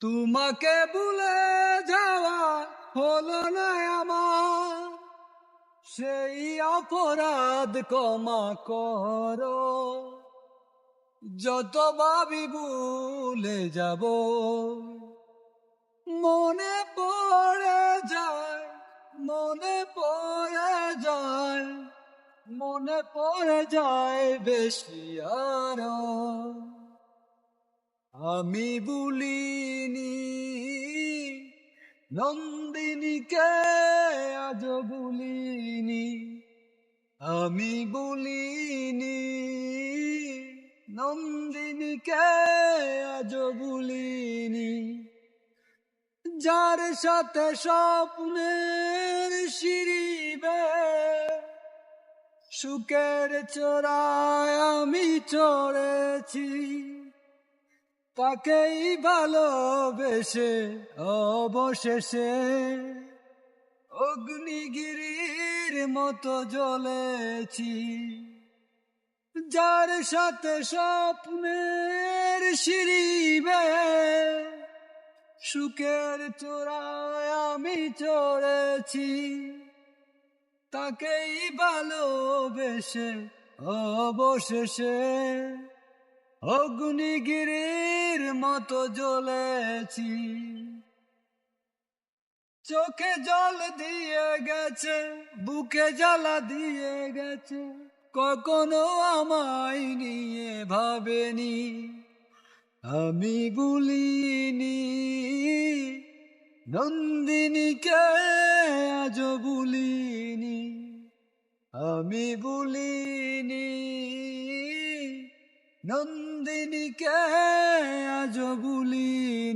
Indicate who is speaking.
Speaker 1: তোমাকে ভুলে যাওয়া হলো না আমার, সেই অপরাধ ক্ষমা করো। যত ভাবি ভুলে যাব, মনে পড়ে যায়, মনে পড়ে যায়, মনে পড়ে যায় বেশি আরো। আমি ভুলিনি নন্দিনীকে, আজ ভুলিনি। আমি ভুলিনি নন্দিনীকে, আজ ভুলিনি। যার সাথে স্বপ্নের সিঁড়িবে সুখের চোরায় আমি চড়েছি, তাকেই ভালোবেসে অবশেষে অগ্নিগিরির মতো জ্বলেছি। যার সাথে স্বপ্নের সিঁড়িবে সুখের চূড়ায় আমি চড়েছি, তাকেই ভালোবেসে অবশেষে অগ্নিগিরির মতো জ্বলেছি। চোখে জল দিয়ে গেছে, বুকে জ্বালা দিয়ে গেছে, কখনো আমায় নিয়ে ভাবেনি। আমি ভুলিনি নন্দিনীকে, আজ ভুলিনি। আমি ভুলিনি নন্দিনীকে, আজ ভুলিনি।